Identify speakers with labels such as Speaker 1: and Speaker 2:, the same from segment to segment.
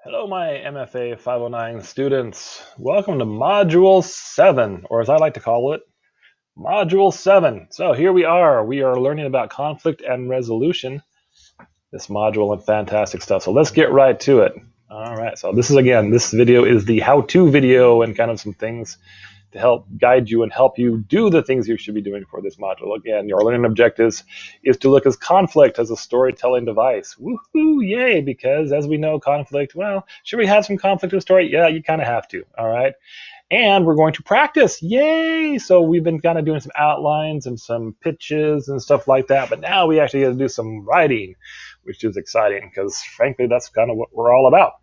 Speaker 1: Hello, my MFA 509 students. Welcome to Module 7, or as I like to call it, Module 7. So here we are. We are learning about conflict and resolution, this module, and fantastic stuff. So let's get right to it. All right, so this video is the how-to video and kind of some things to help guide you and help you do the things you should be doing for this module. Again, your learning objectives is to look at conflict as a storytelling device. Woohoo, yay, because as we know, conflict, well, should we have some conflict in a story? Yeah, you kind of have to, all right? And we're going to practice, yay! So we've been kind of doing some outlines and some pitches and stuff like that, but now we actually have to do some writing, which is exciting because frankly, that's kind of what we're all about.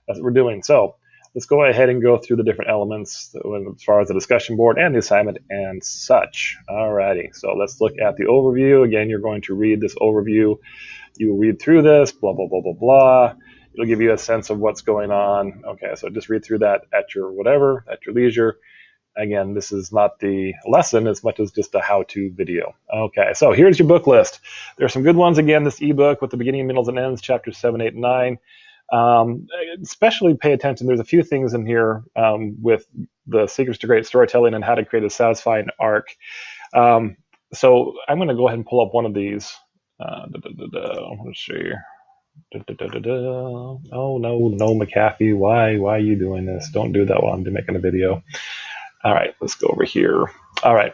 Speaker 1: That's what we're doing. So let's go ahead and go through the different elements as far as the discussion board and the assignment and such. Alrighty, so let's look at the overview. Again, you're going to read this overview. You will read through this, blah, blah, blah, blah, blah. It'll give you a sense of what's going on. Okay, so just read through that at your whatever, at your leisure. Again, this is not the lesson as much as just a how-to video. Okay, so here's your book list. There are some good ones. Again, this ebook with the beginning, middles, and ends, chapters 7, 8, and 9. Especially pay attention. There's a few things in here with the secrets to great storytelling and how to create a satisfying arc. So I'm going to go ahead and pull up one of these. Let's see. Oh no, McAfee, why are you doing this? Don't do that while I'm making a video. All right, let's go over here. All right,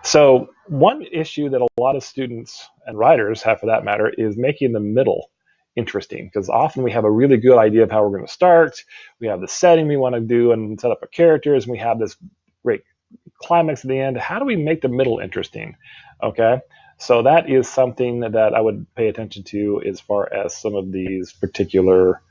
Speaker 1: so one issue that a lot of students and writers have, for that matter, is making the middle interesting, because often we have a really good idea of how we're going to start. We have the setting we want to do and set up our characters, and we have this great climax at the end. How do we make the middle interesting? Okay, so that is something that I would pay attention to as far as some of these particular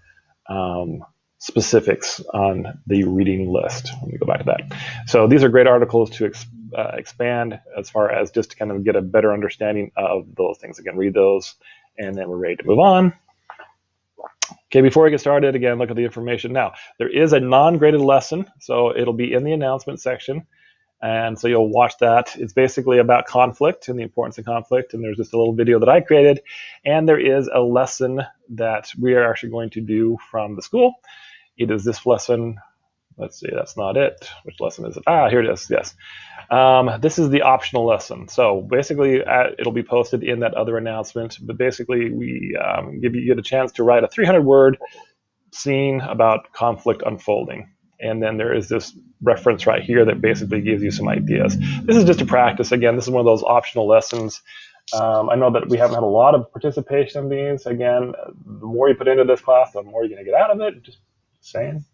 Speaker 1: specifics on the reading list. Let me go back to that. So these are great articles to expand as far as just to kind of get a better understanding of those things. Again, read those, and then we're ready to move on. Okay, before we get started, again, look at the information. Now, there is a non-graded lesson, so it'll be in the announcement section, and so you'll watch that. It's basically about conflict and the importance of conflict, and there's just a little video that I created, and there is a lesson that we are actually going to do from the school. It is this lesson. Let's see, that's not it. Which lesson is it? Ah, here it is, yes. This is the optional lesson. So basically, it'll be posted in that other announcement, but basically we give you a chance to write a 300-word scene about conflict unfolding. And then there is this reference right here that basically gives you some ideas. This is just a practice. Again, this is one of those optional lessons. I know that we haven't had a lot of participation in these. Again, the more you put into this class, the more you're going to get out of it. Just saying.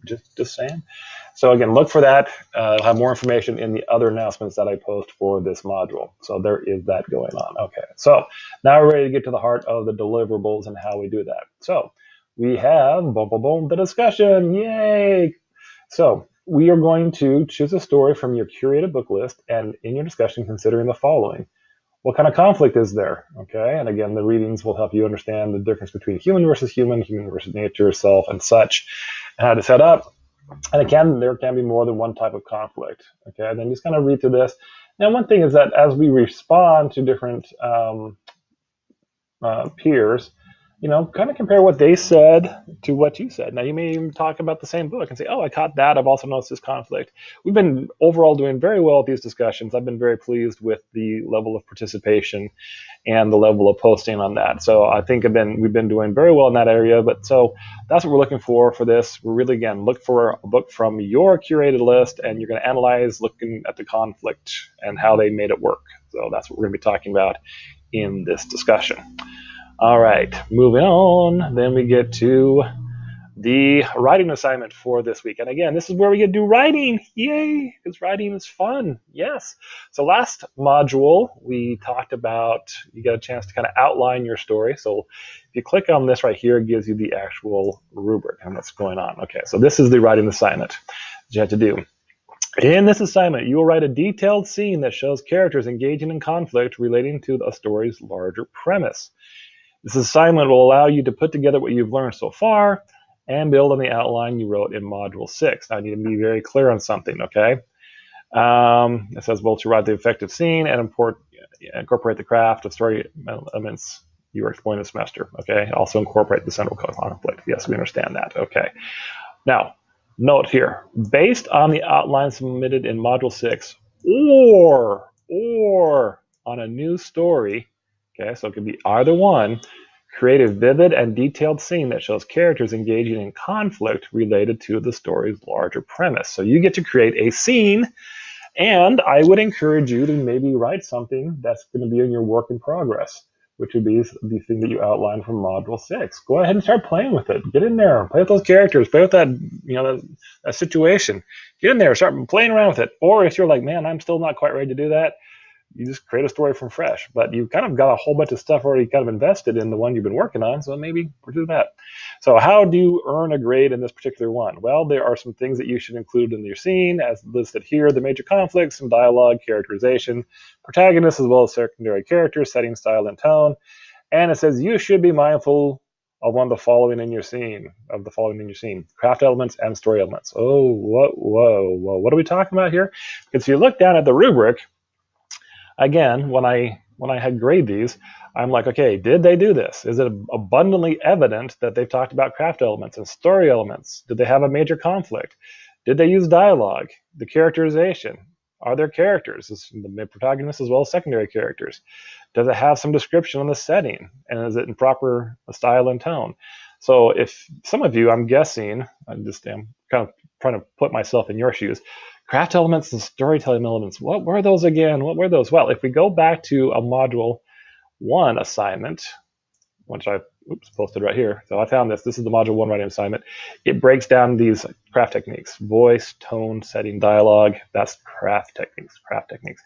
Speaker 1: So again, look for that. I'll have more information in the other announcements that I post for this module. So there is that going on. Okay, so now we're ready to get to the heart of the deliverables and how we do that. So we have the discussion. Yay! So we are going to choose a story from your curated book list, and in your discussion, considering the following. What kind of conflict is there? Okay, and again, the readings will help you understand the difference between human versus nature, self, and such, and how to set up. And there can be more than one type of conflict. Okay, and then just kind of read through this. Now, one thing is that as we respond to different peers, kind of compare what they said to what you said. Now, you may even talk about the same book and say, oh, I caught that. I've also noticed this conflict. We've been overall doing very well at these discussions. I've been very pleased with the level of participation and the level of posting on that. So I think we've been doing very well in that area. But so that's what we're looking for this. We're really, again, look for a book from your curated list, and you're going to analyze looking at the conflict and how they made it work. So that's what we're going to be talking about in this discussion. All right, moving on, then we get to the writing assignment for this week. And again, this is where we get to do writing. Yay, because writing is fun. Yes. So last module, we talked about, you got a chance to kind of outline your story. So if you click on this right here, it gives you the actual rubric and what's going on. Okay, so this is the writing assignment that you have to do. In this assignment, you will write a detailed scene that shows characters engaging in conflict relating to a story's larger premise. This assignment will allow you to put together what you've learned so far and build on the outline you wrote in Module 6. Now, I need to be very clear on something, okay? It says, well, to write the effective scene and incorporate the craft of story elements you were exploring the semester. Okay, also incorporate the central conflict. Yes, we understand that. Okay. Now, note here, based on the outline submitted in Module 6 or on a new story, okay, so it could be either one, create a vivid and detailed scene that shows characters engaging in conflict related to the story's larger premise. So you get to create a scene, and I would encourage you to maybe write something that's going to be in your work in progress, which would be the thing that you outlined from Module 6. Go ahead and start playing with it. Get in there, play with those characters, play with that, that situation. Get in there, start playing around with it. Or if you're like, man, I'm still not quite ready to do that, you just create a story from fresh. But you've kind of got a whole bunch of stuff already kind of invested in the one you've been working on, so maybe pursue that. So how do you earn a grade in this particular one? Well, there are some things that you should include in your scene, as listed here: the major conflicts, some dialogue, characterization, protagonists, as well as secondary characters, setting, style, and tone. And it says you should be mindful of one of the following in your scene, craft elements and story elements. Oh, whoa. What are we talking about here? Because if you look down at the rubric, again, when I had grade these, I'm like, okay, did they do this? Is it abundantly evident that they've talked about craft elements and story elements? Did they have a major conflict? Did they use dialogue? The characterization? Are there characters, the protagonist as well as secondary characters? Does it have some description on the setting? And is it in proper style and tone? So if some of you, I'm guessing, I'm kind of trying to put myself in your shoes, craft elements and storytelling elements, what were those again? What were those? Well, if we go back to a Module 1 assignment, which I posted right here. So I found this. This is the Module 1 writing assignment. It breaks down these craft techniques: voice, tone, setting, dialogue. That's craft techniques.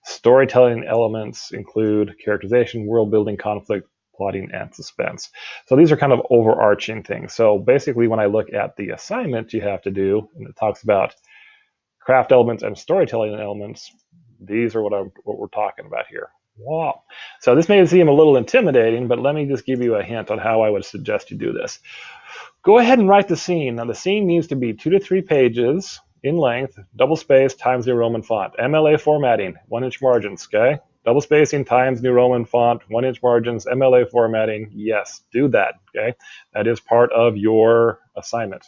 Speaker 1: Storytelling elements include characterization, world building, conflict, plotting, and suspense. So these are kind of overarching things. So basically, when I look at the assignment you have to do, and it talks about craft elements and storytelling elements, these are what we're talking about here. Wow. So this may seem a little intimidating, but let me just give you a hint on how I would suggest you do this. Go ahead and write the scene. Now the scene needs to be 2 to 3 pages in length, double spaced, Times New Roman font, MLA formatting, 1-inch margins, okay? Double spacing, Times New Roman font, 1-inch margins, MLA formatting. Yes, do that, okay? That is part of your assignment.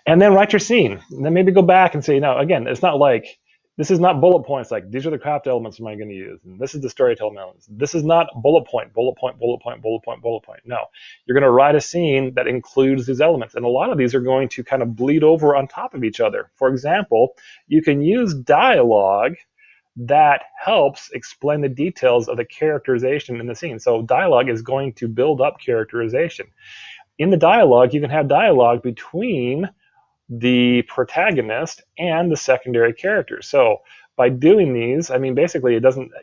Speaker 1: And then write your scene. And then maybe go back and say, now, again, it's not like, this is not bullet points like, these are the craft elements am I going to use, and this is the storytelling elements. This is not bullet point. No, you're going to write a scene that includes these elements, and a lot of these are going to kind of bleed over on top of each other. For example, you can use dialogue that helps explain the details of the characterization in the scene. So dialogue is going to build up characterization. In the dialogue, you can have dialogue between the protagonist and the secondary characters. So by doing these, I mean, basically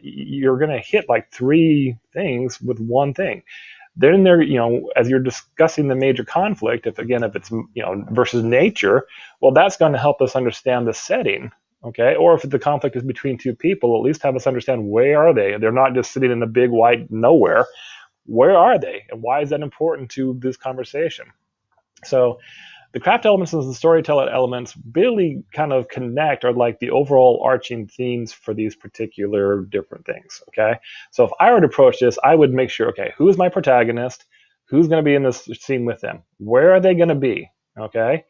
Speaker 1: you're going to hit like 3 things with one thing. Then there, as you're discussing the major conflict, if it's, versus nature, well, that's going to help us understand the setting, okay? Or if the conflict is between 2 people, at least have us understand where are they? They're not just sitting in the big white nowhere. Where are they? And why is that important to this conversation? So the craft elements and the storytelling elements really kind of connect, or like the overall arching themes for these particular different things, okay? So if I were to approach this, I would make sure, okay, who is my protagonist? Who's going to be in this scene with them? Where are they going to be, okay?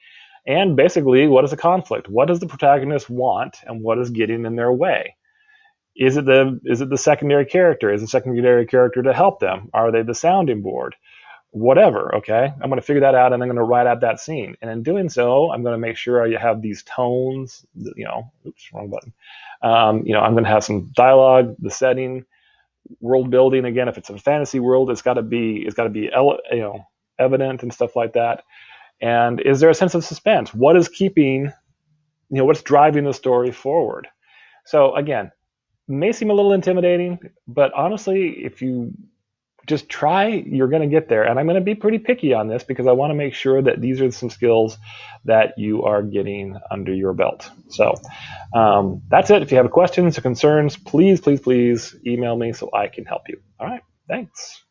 Speaker 1: And basically, what is the conflict? What does the protagonist want, and what is getting in their way? Is it the secondary character? Is the secondary character to help them? Are they the sounding board? Whatever, okay? I'm going to figure that out, and I'm going to write out that scene. And in doing so, I'm going to make sure you have these tones, oops, wrong button. I'm going to have some dialogue, the setting, world building. Again, if it's a fantasy world, it's got to be evident and stuff like that. And is there a sense of suspense? What is keeping, what's driving the story forward? So again, may seem a little intimidating, but honestly, if you just try, you're going to get there. And I'm going to be pretty picky on this because I want to make sure that these are some skills that you are getting under your belt. So that's it. If you have questions or concerns, please email me so I can help you. All right. Thanks.